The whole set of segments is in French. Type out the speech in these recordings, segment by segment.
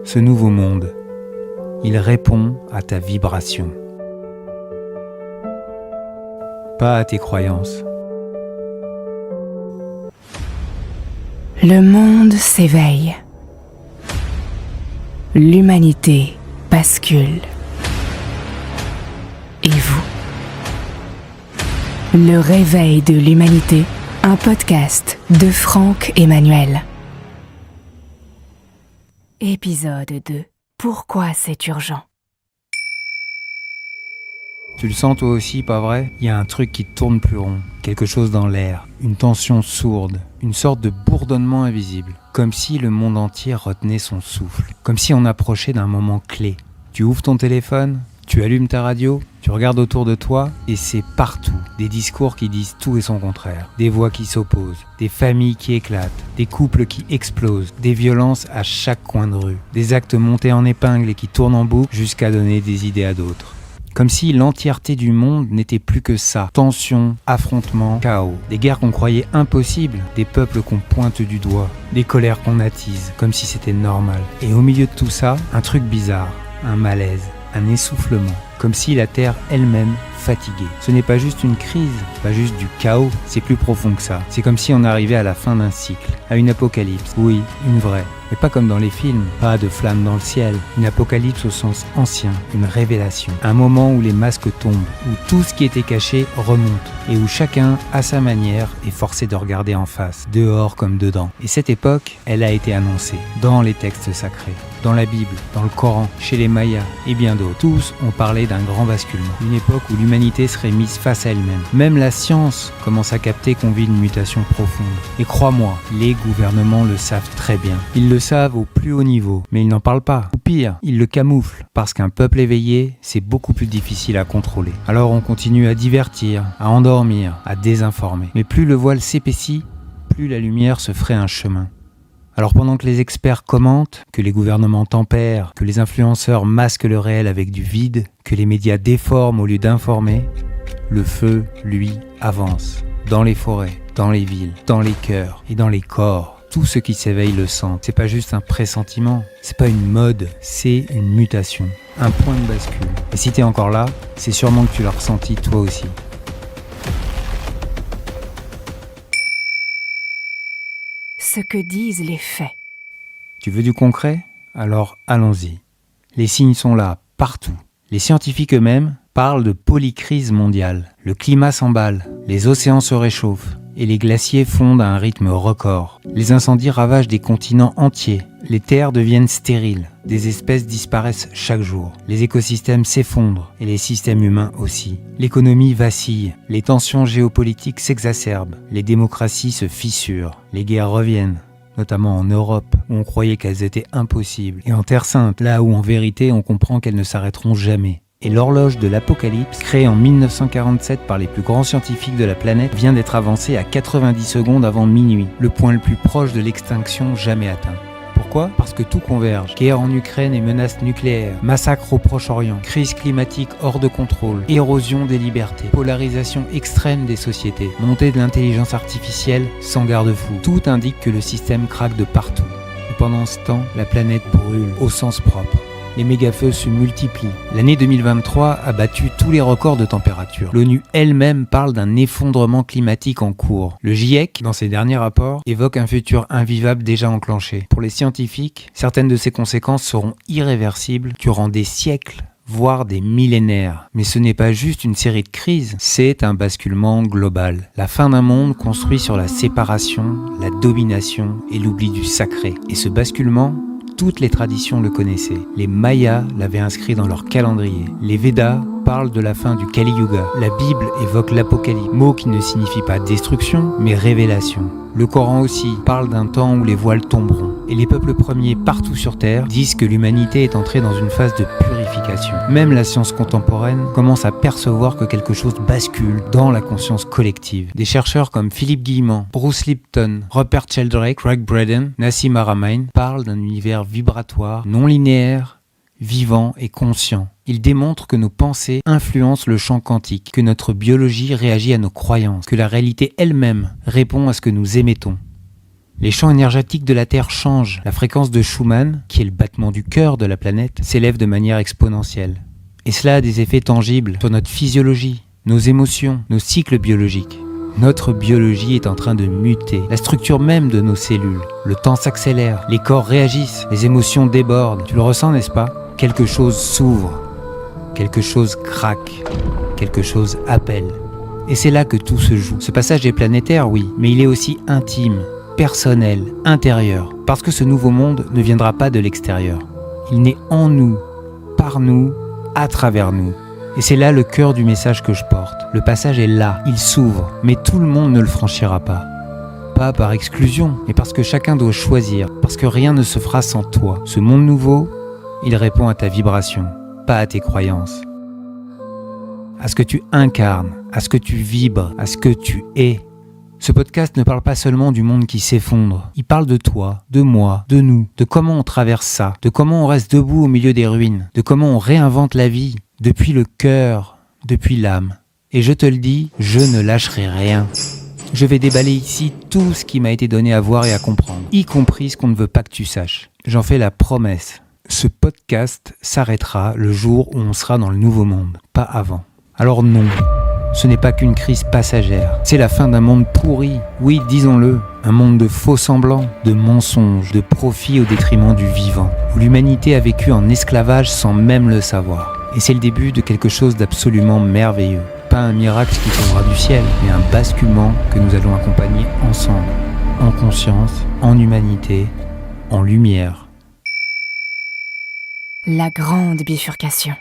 Ce nouveau monde, il répond à ta vibration. Pas à tes croyances. Le monde s'éveille. L'humanité bascule. Et vous? Le réveil de l'humanité, un podcast de Franck Emmanuel. Épisode 2. Pourquoi c'est urgent? Tu le sens toi aussi, pas vrai? Il y a un truc qui tourne plus rond, quelque chose dans l'air, une tension sourde, une sorte de bourdonnement invisible, comme si le monde entier retenait son souffle, comme si on approchait d'un moment clé. Tu ouvres ton téléphone, tu allumes ta radio, tu regardes autour de toi et c'est partout. Des discours qui disent tout et son contraire, des voix qui s'opposent, des familles qui éclatent, des couples qui explosent, des violences à chaque coin de rue, des actes montés en épingle et qui tournent en boucle jusqu'à donner des idées à d'autres. Comme si l'entièreté du monde n'était plus que ça. Tension, affrontement, chaos. Des guerres qu'on croyait impossibles, des peuples qu'on pointe du doigt, des colères qu'on attise, comme si c'était normal. Et au milieu de tout ça, un truc bizarre, un malaise, un essoufflement. Comme si la Terre elle-même fatiguée. Ce n'est pas juste une crise, pas juste du chaos, c'est plus profond que ça. C'est comme si on arrivait à la fin d'un cycle, à une apocalypse. Oui, une vraie. Mais pas comme dans les films, pas de flammes dans le ciel. Une apocalypse au sens ancien, une révélation. Un moment où les masques tombent, où tout ce qui était caché remonte, et où chacun, à sa manière, est forcé de regarder en face, dehors comme dedans. Et cette époque, elle a été annoncée dans les textes sacrés, dans la Bible, dans le Coran, chez les Mayas et bien d'autres. Tous ont parlé d'un grand basculement, une époque où l'humanité serait mise face à elle-même. Même la science commence à capter qu'on vit une mutation profonde. Et crois-moi, les gouvernements le savent très bien. Ils le savent au plus haut niveau, mais ils n'en parlent pas. Ou pire, ils le camouflent, parce qu'un peuple éveillé, c'est beaucoup plus difficile à contrôler. Alors on continue à divertir, à endormir, à désinformer. Mais plus le voile s'épaissit, plus la lumière se ferait un chemin. Alors pendant que les experts commentent, que les gouvernements tempèrent, que les influenceurs masquent le réel avec du vide, que les médias déforment au lieu d'informer, le feu, lui, avance. Dans les forêts, dans les villes, dans les cœurs et dans les corps. Tout ce qui s'éveille le sent. C'est pas juste un pressentiment, c'est pas une mode, c'est une mutation, un point de bascule. Et si t'es encore là, c'est sûrement que tu l'as ressenti toi aussi. Ce que disent les faits. Tu veux du concret? Alors allons-y. Les signes sont là, partout. Les scientifiques eux-mêmes parlent de polycrise mondiale. Le climat s'emballe, les océans se réchauffent et les glaciers fondent à un rythme record. Les incendies ravagent des continents entiers. Les terres deviennent stériles. Des espèces disparaissent chaque jour. Les écosystèmes s'effondrent et les systèmes humains aussi. L'économie vacille. Les tensions géopolitiques s'exacerbent. Les démocraties se fissurent. Les guerres reviennent. Notamment en Europe, où on croyait qu'elles étaient impossibles. Et en Terre Sainte, là où en vérité on comprend qu'elles ne s'arrêteront jamais. Et l'horloge de l'apocalypse, créée en 1947 par les plus grands scientifiques de la planète, vient d'être avancée à 90 secondes avant minuit, le point le plus proche de l'extinction jamais atteint. Pourquoi ? Parce que tout converge. Guerre en Ukraine et menaces nucléaires, massacres au Proche-Orient, crise climatique hors de contrôle, érosion des libertés, polarisation extrême des sociétés, montée de l'intelligence artificielle sans garde-fou. Tout indique que le système craque de partout. Et pendant ce temps, la planète brûle au sens propre. Les méga-feux se multiplient. L'année 2023 a battu tous les records de température. L'ONU elle-même parle d'un effondrement climatique en cours. Le GIEC, dans ses derniers rapports, évoque un futur invivable déjà enclenché. Pour les scientifiques, certaines de ces conséquences seront irréversibles durant des siècles, voire des millénaires. Mais ce n'est pas juste une série de crises, c'est un basculement global. La fin d'un monde construit sur la séparation, la domination et l'oubli du sacré. Et ce basculement, toutes les traditions le connaissaient. Les Mayas l'avaient inscrit dans leur calendrier. Les Védas parlent de la fin du Kali Yuga. La Bible évoque l'apocalypse, mot qui ne signifie pas destruction, mais révélation. Le Coran aussi parle d'un temps où les voiles tomberont. Et les peuples premiers partout sur Terre disent que l'humanité est entrée dans une phase de purification. Même la science contemporaine commence à percevoir que quelque chose bascule dans la conscience collective. Des chercheurs comme Philippe Guillemot, Bruce Lipton, Rupert Sheldrake, Craig Braden, Nassim Haramein parlent d'un univers vibratoire, non linéaire, vivant et conscient. Ils démontrent que nos pensées influencent le champ quantique, que notre biologie réagit à nos croyances, que la réalité elle-même répond à ce que nous émettons. Les champs énergétiques de la Terre changent. La fréquence de Schumann, qui est le battement du cœur de la planète, s'élève de manière exponentielle. Et cela a des effets tangibles sur notre physiologie, nos émotions, nos cycles biologiques. Notre biologie est en train de muter, la structure même de nos cellules. Le temps s'accélère, les corps réagissent, les émotions débordent. Tu le ressens, n'est-ce pas ? Quelque chose s'ouvre, quelque chose craque, quelque chose appelle. Et c'est là que tout se joue. Ce passage est planétaire, oui, mais il est aussi intime, personnel, intérieur. Parce que ce nouveau monde ne viendra pas de l'extérieur. Il naît en nous, par nous, à travers nous. Et c'est là le cœur du message que je porte. Le passage est là, il s'ouvre, mais tout le monde ne le franchira pas. Pas par exclusion, mais parce que chacun doit choisir, parce que rien ne se fera sans toi. Ce monde nouveau, il répond à ta vibration, pas à tes croyances. À ce que tu incarnes, à ce que tu vibres, à ce que tu es. Ce podcast ne parle pas seulement du monde qui s'effondre. Il parle de toi, de moi, de nous, de comment on traverse ça, de comment on reste debout au milieu des ruines, de comment on réinvente la vie, depuis le cœur, depuis l'âme. Et je te le dis, je ne lâcherai rien. Je vais déballer ici tout ce qui m'a été donné à voir et à comprendre, y compris ce qu'on ne veut pas que tu saches. J'en fais la promesse. Ce podcast s'arrêtera le jour où on sera dans le nouveau monde, pas avant. Alors non, ce n'est pas qu'une crise passagère. C'est la fin d'un monde pourri, oui, disons-le. Un monde de faux semblants, de mensonges, de profits au détriment du vivant, où l'humanité a vécu en esclavage sans même le savoir. Et c'est le début de quelque chose d'absolument merveilleux. Pas un miracle qui tombera du ciel, mais un basculement que nous allons accompagner ensemble, en conscience, en humanité, en lumière. La grande bifurcation.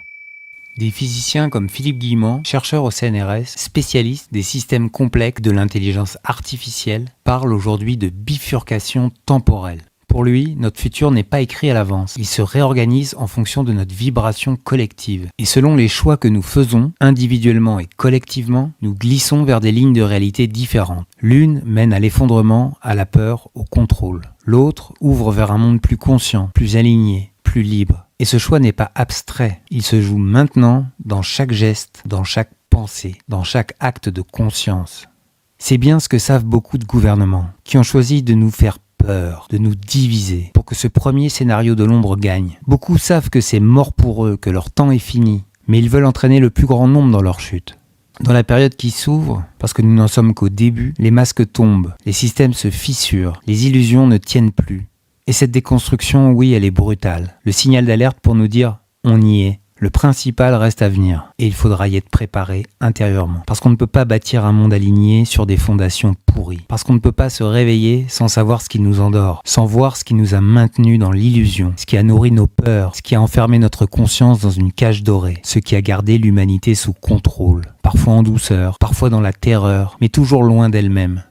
Des physiciens comme Philippe Guillemant, chercheur au CNRS, spécialiste des systèmes complexes de l'intelligence artificielle, parlent aujourd'hui de bifurcation temporelle. Pour lui, notre futur n'est pas écrit à l'avance. Il se réorganise en fonction de notre vibration collective. Et selon les choix que nous faisons, individuellement et collectivement, nous glissons vers des lignes de réalité différentes. L'une mène à l'effondrement, à la peur, au contrôle. L'autre ouvre vers un monde plus conscient, plus aligné, plus libre. Et ce choix n'est pas abstrait. Il se joue maintenant dans chaque geste, dans chaque pensée, dans chaque acte de conscience. C'est bien ce que savent beaucoup de gouvernements, qui ont choisi de nous faire peur, de nous diviser, pour que ce premier scénario de l'ombre gagne. Beaucoup savent que c'est mort pour eux, que leur temps est fini, mais ils veulent entraîner le plus grand nombre dans leur chute. Dans la période qui s'ouvre, parce que nous n'en sommes qu'au début, les masques tombent, les systèmes se fissurent, les illusions ne tiennent plus. Et cette déconstruction, oui, elle est brutale. Le signal d'alerte pour nous dire « on y est ». Le principal reste à venir, et il faudra y être préparé intérieurement. Parce qu'on ne peut pas bâtir un monde aligné sur des fondations pourries. Parce qu'on ne peut pas se réveiller sans savoir ce qui nous endort, sans voir ce qui nous a maintenus dans l'illusion, ce qui a nourri nos peurs, ce qui a enfermé notre conscience dans une cage dorée, ce qui a gardé l'humanité sous contrôle, parfois en douceur, parfois dans la terreur, mais toujours loin d'elle-même.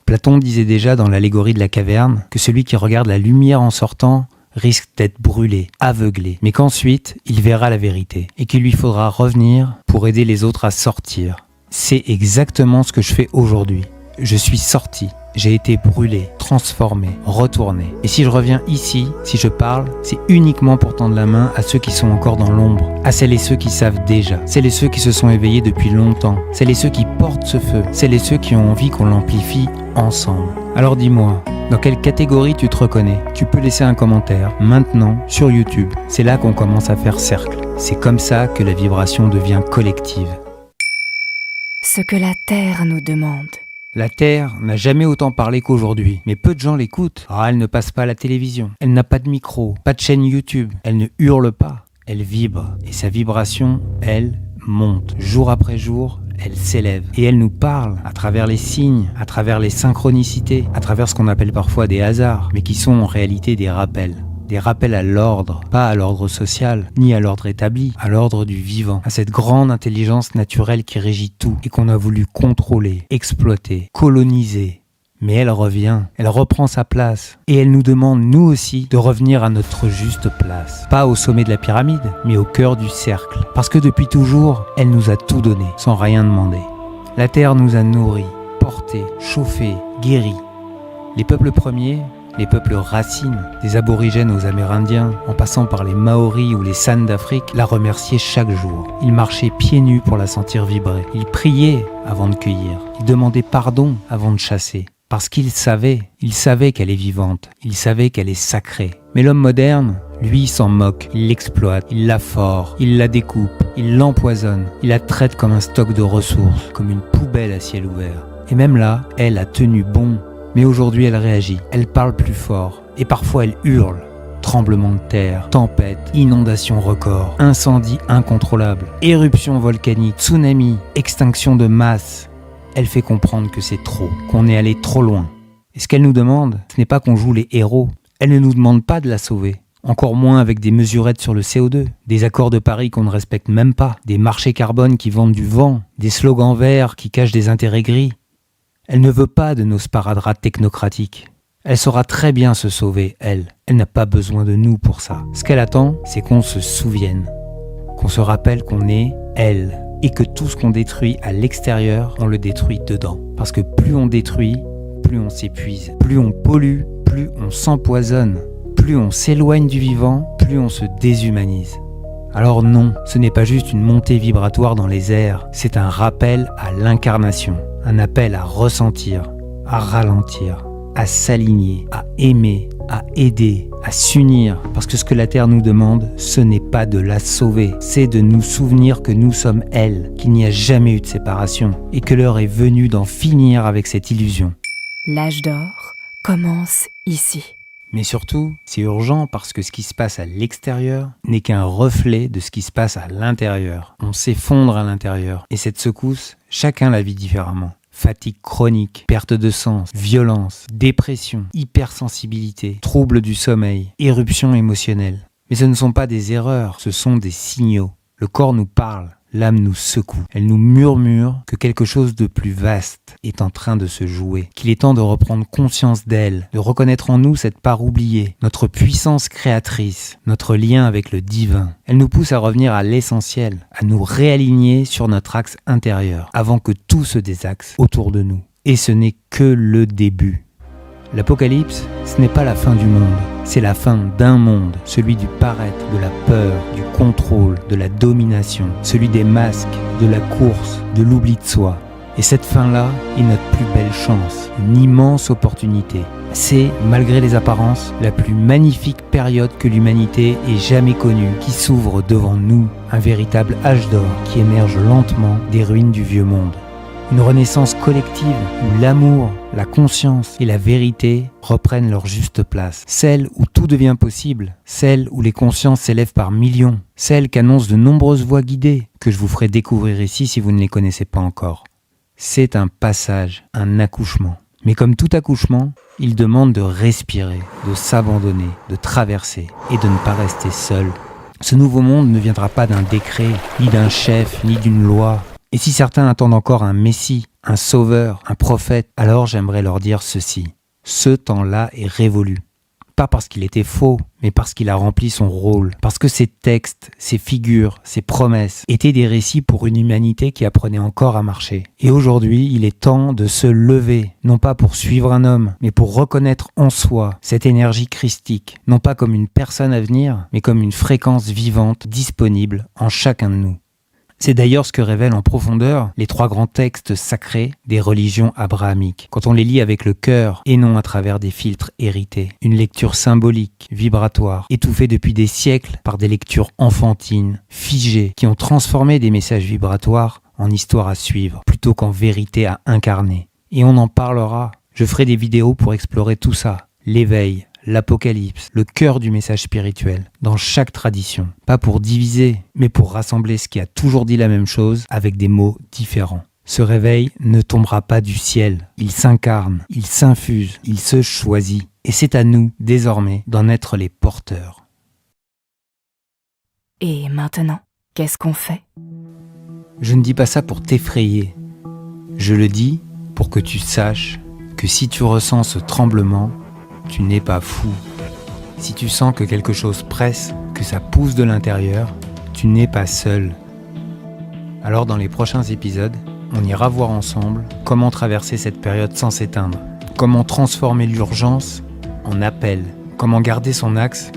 Platon disait déjà dans l'allégorie de la caverne que celui qui regarde la lumière en sortant risque d'être brûlé, aveuglé, mais qu'ensuite il verra la vérité et qu'il lui faudra revenir pour aider les autres à sortir. C'est exactement ce que je fais aujourd'hui. Je suis sorti, j'ai été brûlé, transformé, retourné. Et si je reviens ici, si je parle, c'est uniquement pour tendre la main à ceux qui sont encore dans l'ombre, à celles et ceux qui savent déjà, celles et ceux qui se sont éveillés depuis longtemps, celles et ceux qui portent ce feu, celles et ceux qui ont envie qu'on l'amplifie ensemble. Alors dis-moi, dans quelle catégorie tu te reconnais ? Tu peux laisser un commentaire maintenant sur YouTube. C'est là qu'on commence à faire cercle. C'est comme ça que la vibration devient collective. Ce que la Terre nous demande. La Terre n'a jamais autant parlé qu'aujourd'hui, mais peu de gens l'écoutent. Elle ne passe pas à la télévision, elle n'a pas de micro, pas de chaîne YouTube, elle ne hurle pas, elle vibre. Et sa vibration, elle, monte. Jour après jour, elle s'élève. Et elle nous parle à travers les signes, à travers les synchronicités, à travers ce qu'on appelle parfois des hasards, mais qui sont en réalité des rappels. Des rappels à l'ordre, pas à l'ordre social, ni à l'ordre établi, à l'ordre du vivant, à cette grande intelligence naturelle qui régit tout et qu'on a voulu contrôler, exploiter, coloniser. Mais elle revient, elle reprend sa place et elle nous demande, nous aussi, de revenir à notre juste place. Pas au sommet de la pyramide, mais au cœur du cercle. Parce que depuis toujours, elle nous a tout donné, sans rien demander. La Terre nous a nourris, portés, chauffés, guéris. Les peuples premiers, les peuples racines, des aborigènes aux Amérindiens, en passant par les Maoris ou les San d'Afrique, la remerciaient chaque jour. Ils marchaient pieds nus pour la sentir vibrer. Ils priaient avant de cueillir. Ils demandaient pardon avant de chasser. Parce qu'il savait qu'elle est vivante, il savait qu'elle est sacrée. Mais l'homme moderne, lui, s'en moque, il l'exploite, il la fore, il la découpe, il l'empoisonne, il la traite comme un stock de ressources, comme une poubelle à ciel ouvert. Et même là, elle a tenu bon. Mais aujourd'hui, elle réagit, elle parle plus fort, et parfois elle hurle. Tremblement de terre, tempête, inondation record, incendie incontrôlable, éruption volcanique, tsunami, extinction de masse. Elle fait comprendre que c'est trop, qu'on est allé trop loin. Et ce qu'elle nous demande, ce n'est pas qu'on joue les héros. Elle ne nous demande pas de la sauver. Encore moins avec des mesurettes sur le CO2, des accords de Paris qu'on ne respecte même pas, des marchés carbone qui vendent du vent, des slogans verts qui cachent des intérêts gris. Elle ne veut pas de nos sparadraps technocratiques. Elle saura très bien se sauver, elle. Elle n'a pas besoin de nous pour ça. Ce qu'elle attend, c'est qu'on se souvienne, qu'on se rappelle qu'on est elle, et que tout ce qu'on détruit à l'extérieur, on le détruit dedans. Parce que plus on détruit, plus on s'épuise, plus on pollue, plus on s'empoisonne, plus on s'éloigne du vivant, plus on se déshumanise. Alors non, ce n'est pas juste une montée vibratoire dans les airs, c'est un rappel à l'incarnation, un appel à ressentir, à ralentir, à s'aligner, à aimer, à aider, à s'unir. Parce que ce que la Terre nous demande, ce n'est pas de la sauver, c'est de nous souvenir que nous sommes elle, qu'il n'y a jamais eu de séparation, et que l'heure est venue d'en finir avec cette illusion. L'âge d'or commence ici. Mais surtout, c'est urgent parce que ce qui se passe à l'extérieur n'est qu'un reflet de ce qui se passe à l'intérieur. On s'effondre à l'intérieur, et cette secousse, chacun la vit différemment. Fatigue chronique, perte de sens, violence, dépression, hypersensibilité, troubles du sommeil, éruption émotionnelle. Mais ce ne sont pas des erreurs, ce sont des signaux. Le corps nous parle, l'âme nous secoue. Elle nous murmure que quelque chose de plus vaste est en train de se jouer, qu'il est temps de reprendre conscience d'elle, de reconnaître en nous cette part oubliée, notre puissance créatrice, notre lien avec le divin. Elle nous pousse à revenir à l'essentiel, à nous réaligner sur notre axe intérieur, avant que tout se désaxe autour de nous. Et ce n'est que le début. L'Apocalypse, ce n'est pas la fin du monde, c'est la fin d'un monde, celui du paraître, de la peur, du contrôle, de la domination, celui des masques, de la course, de l'oubli de soi. Et cette fin-là est notre plus belle chance, une immense opportunité. C'est, malgré les apparences, la plus magnifique période que l'humanité ait jamais connue, qui s'ouvre devant nous, un véritable âge d'or qui émerge lentement des ruines du vieux monde. Une renaissance collective où l'amour, la conscience et la vérité reprennent leur juste place. Celle où tout devient possible, celle où les consciences s'élèvent par millions, celle qu'annoncent de nombreuses voix guidées que je vous ferai découvrir ici si vous ne les connaissez pas encore. C'est un passage, un accouchement. Mais comme tout accouchement, il demande de respirer, de s'abandonner, de traverser et de ne pas rester seul. Ce nouveau monde ne viendra pas d'un décret, ni d'un chef, ni d'une loi. Et si certains attendent encore un messie, un sauveur, un prophète, alors j'aimerais leur dire ceci. Ce temps-là est révolu. Pas parce qu'il était faux, mais parce qu'il a rempli son rôle. Parce que ces textes, ces figures, ces promesses étaient des récits pour une humanité qui apprenait encore à marcher. Et aujourd'hui, il est temps de se lever, non pas pour suivre un homme, mais pour reconnaître en soi cette énergie christique, non pas comme une personne à venir, mais comme une fréquence vivante disponible en chacun de nous. C'est d'ailleurs ce que révèlent en profondeur les 3 grands textes sacrés des religions abrahamiques, quand on les lit avec le cœur et non à travers des filtres hérités. Une lecture symbolique, vibratoire, étouffée depuis des siècles par des lectures enfantines, figées, qui ont transformé des messages vibratoires en histoire à suivre, plutôt qu'en vérité à incarner. Et on en parlera. Je ferai des vidéos pour explorer tout ça, l'éveil, l'Apocalypse, le cœur du message spirituel, dans chaque tradition. Pas pour diviser, mais pour rassembler ce qui a toujours dit la même chose avec des mots différents. Ce réveil ne tombera pas du ciel. Il s'incarne, il s'infuse, il se choisit. Et c'est à nous, désormais, d'en être les porteurs. Et maintenant, qu'est-ce qu'on fait ? Je ne dis pas ça pour t'effrayer. Je le dis pour que tu saches que si tu ressens ce tremblement, tu n'es pas fou. Si tu sens que quelque chose presse, que ça pousse de l'intérieur, tu n'es pas seul. Alors dans les prochains épisodes, on ira voir ensemble comment traverser cette période sans s'éteindre, comment transformer l'urgence en appel, comment garder son axe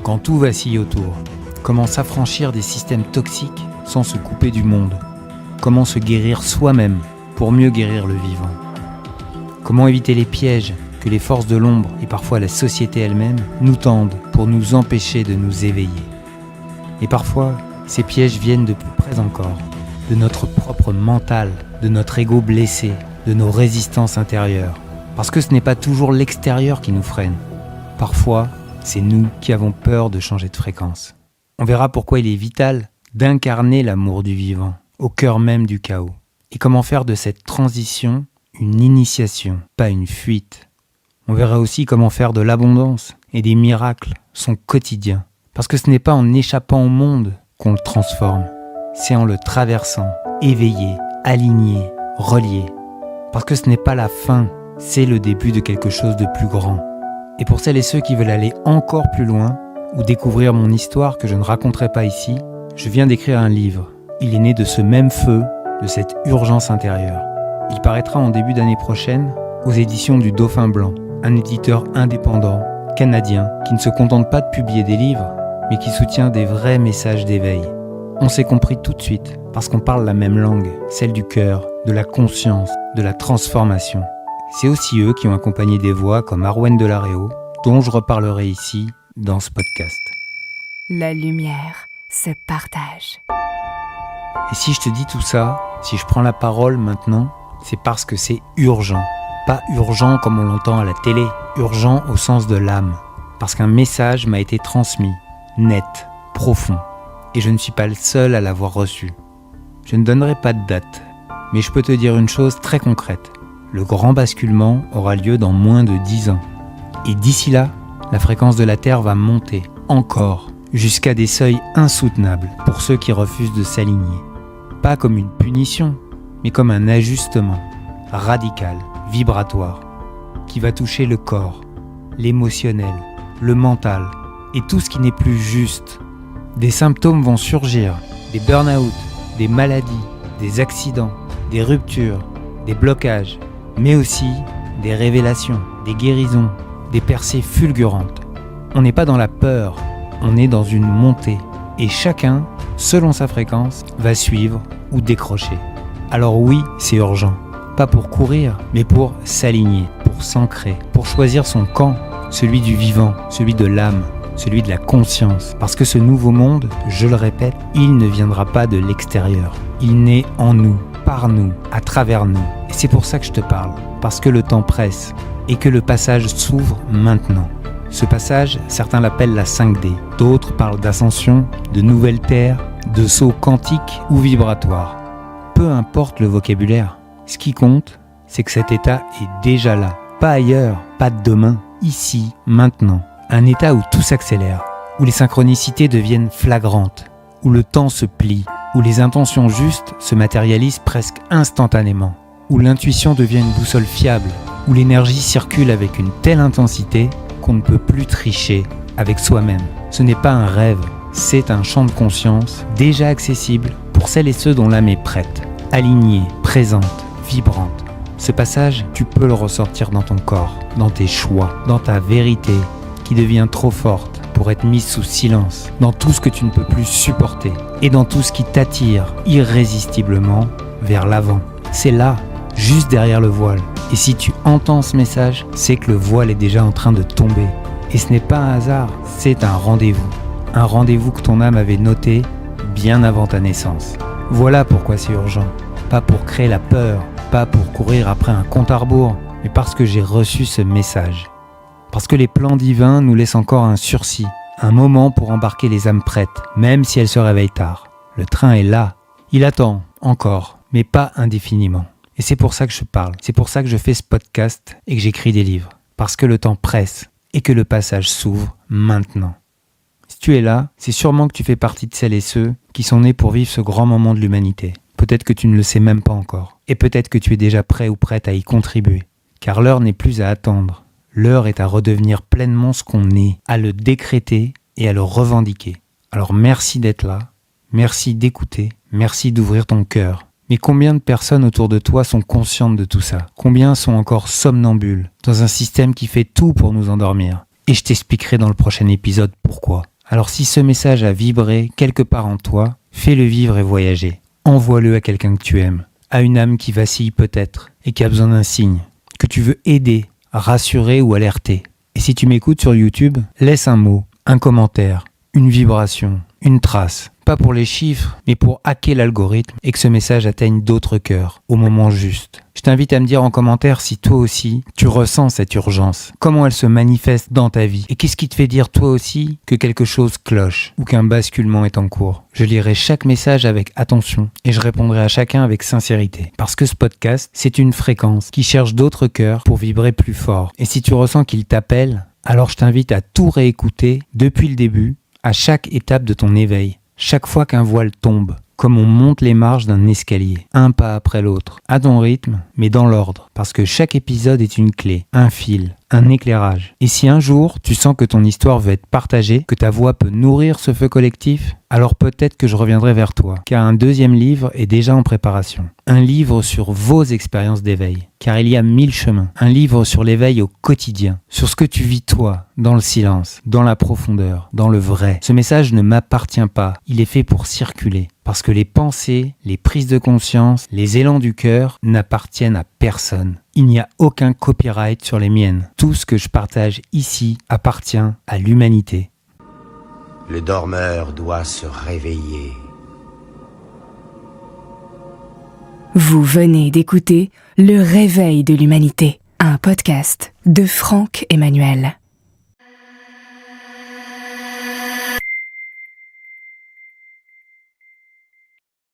quand tout vacille autour, comment s'affranchir des systèmes toxiques sans se couper du monde, comment se guérir soi-même pour mieux guérir le vivant. Comment éviter les pièges que les forces de l'ombre et parfois la société elle-même nous tendent pour nous empêcher de nous éveiller. Et parfois, ces pièges viennent de plus près encore, de notre propre mental, de notre ego blessé, de nos résistances intérieures. Parce que ce n'est pas toujours l'extérieur qui nous freine. Parfois, c'est nous qui avons peur de changer de fréquence. On verra pourquoi il est vital d'incarner l'amour du vivant, au cœur même du chaos. Et comment faire de cette transition une initiation, pas une fuite. On verra aussi comment faire de l'abondance et des miracles son quotidien. Parce que ce n'est pas en échappant au monde qu'on le transforme. C'est en le traversant, éveillé, aligné, relié. Parce que ce n'est pas la fin, c'est le début de quelque chose de plus grand. Et pour celles et ceux qui veulent aller encore plus loin, ou découvrir mon histoire que je ne raconterai pas ici, je viens d'écrire un livre. Il est né de ce même feu, de cette urgence intérieure. Il paraîtra en début d'année prochaine aux éditions du Dauphin Blanc, un éditeur indépendant, canadien, qui ne se contente pas de publier des livres, mais qui soutient des vrais messages d'éveil. On s'est compris tout de suite, parce qu'on parle la même langue, celle du cœur, de la conscience, de la transformation. C'est aussi eux qui ont accompagné des voix comme Arwen Delaréo, dont je reparlerai ici, dans ce podcast. La lumière se partage. Et si je te dis tout ça, si je prends la parole maintenant, c'est parce que c'est urgent. Pas urgent comme on l'entend à la télé, urgent au sens de l'âme. Parce qu'un message m'a été transmis, net, profond. Et je ne suis pas le seul à l'avoir reçu. Je ne donnerai pas de date, mais je peux te dire une chose très concrète. Le grand basculement aura lieu dans moins de 10 ans. Et d'ici là, la fréquence de la Terre va monter, encore, jusqu'à des seuils insoutenables pour ceux qui refusent de s'aligner. Pas comme une punition, mais comme un ajustement radical, vibratoire, qui va toucher le corps, l'émotionnel, le mental et tout ce qui n'est plus juste. Des symptômes vont surgir, des burn-out, des maladies, des accidents, des ruptures, des blocages, mais aussi des révélations, des guérisons, des percées fulgurantes. On n'est pas dans la peur, on est dans une montée. Et chacun, selon sa fréquence, va suivre ou décrocher. Alors oui, c'est urgent. Pas pour courir, mais pour s'aligner, pour s'ancrer, pour choisir son camp, celui du vivant, celui de l'âme, celui de la conscience. Parce que ce nouveau monde, je le répète, il ne viendra pas de l'extérieur. Il naît en nous, par nous, à travers nous. Et c'est pour ça que je te parle. Parce que le temps presse et que le passage s'ouvre maintenant. Ce passage, certains l'appellent la 5D. D'autres parlent d'ascension, de nouvelles terres, de saut quantique ou vibratoire. Peu importe le vocabulaire. Ce qui compte, c'est que cet état est déjà là. Pas ailleurs, pas demain, ici, maintenant. Un état où tout s'accélère, où les synchronicités deviennent flagrantes, où le temps se plie, où les intentions justes se matérialisent presque instantanément, où l'intuition devient une boussole fiable, où l'énergie circule avec une telle intensité qu'on ne peut plus tricher avec soi-même. Ce n'est pas un rêve, c'est un champ de conscience déjà accessible pour celles et ceux dont l'âme est prête, alignée, présente, vibrante. Ce passage, tu peux le ressortir dans ton corps, dans tes choix, dans ta vérité qui devient trop forte pour être mise sous silence, dans tout ce que tu ne peux plus supporter et dans tout ce qui t'attire irrésistiblement vers l'avant. C'est là, juste derrière le voile. Et si tu entends ce message, c'est que le voile est déjà en train de tomber. Et ce n'est pas un hasard, c'est un rendez-vous. Un rendez-vous que ton âme avait noté bien avant ta naissance. Voilà pourquoi c'est urgent. Pas pour créer la peur, pas pour courir après un compte à rebours, mais parce que j'ai reçu ce message. Parce que les plans divins nous laissent encore un sursis, un moment pour embarquer les âmes prêtes, même si elles se réveillent tard. Le train est là, il attend, encore, mais pas indéfiniment. Et c'est pour ça que je parle, c'est pour ça que je fais ce podcast et que j'écris des livres. Parce que le temps presse et que le passage s'ouvre maintenant. Si tu es là, c'est sûrement que tu fais partie de celles et ceux qui sont nés pour vivre ce grand moment de l'humanité. Peut-être que tu ne le sais même pas encore. Et peut-être que tu es déjà prêt ou prête à y contribuer. Car l'heure n'est plus à attendre. L'heure est à redevenir pleinement ce qu'on est, à le décréter et à le revendiquer. Alors merci d'être là, merci d'écouter, merci d'ouvrir ton cœur. Mais combien de personnes autour de toi sont conscientes de tout ça ? Combien sont encore somnambules, dans un système qui fait tout pour nous endormir ? Et je t'expliquerai dans le prochain épisode pourquoi. Alors si ce message a vibré quelque part en toi, fais-le vivre et voyager. Envoie-le à quelqu'un que tu aimes, à une âme qui vacille peut-être et qui a besoin d'un signe. que tu veux aider, rassurer ou alerter. Et si tu m'écoutes sur YouTube, laisse un mot, un commentaire, une vibration, une trace. Pas pour les chiffres, mais pour hacker l'algorithme et que ce message atteigne d'autres cœurs au moment juste. Je t'invite à me dire en commentaire si toi aussi, tu ressens cette urgence. Comment elle se manifeste dans ta vie. Et qu'est-ce qui te fait dire toi aussi que quelque chose cloche ou qu'un basculement est en cours. Je lirai chaque message avec attention et je répondrai à chacun avec sincérité. Parce que ce podcast, c'est une fréquence qui cherche d'autres cœurs pour vibrer plus fort. Et si tu ressens qu'il t'appelle, alors je t'invite à tout réécouter depuis le début, à chaque étape de ton éveil. Chaque fois qu'un voile tombe, comme on monte les marches d'un escalier, un pas après l'autre, à ton rythme, mais dans l'ordre, parce que chaque épisode est une clé, un fil, un éclairage. Et si un jour, tu sens que ton histoire veut être partagée, que ta voix peut nourrir ce feu collectif, alors peut-être que je reviendrai vers toi, car un deuxième livre est déjà en préparation. Un livre sur vos expériences d'éveil, car il y a 1000 chemins. Un livre sur l'éveil au quotidien, sur ce que tu vis toi, dans le silence, dans la profondeur, dans le vrai. Ce message ne m'appartient pas, il est fait pour circuler. Parce que les pensées, les prises de conscience, les élans du cœur n'appartiennent à personne. Il n'y a aucun copyright sur les miennes. Tout ce que je partage ici appartient à l'humanité. Le dormeur doit se réveiller. Vous venez d'écouter Le Réveil de l'Humanité, un podcast de Franck Emmanuel.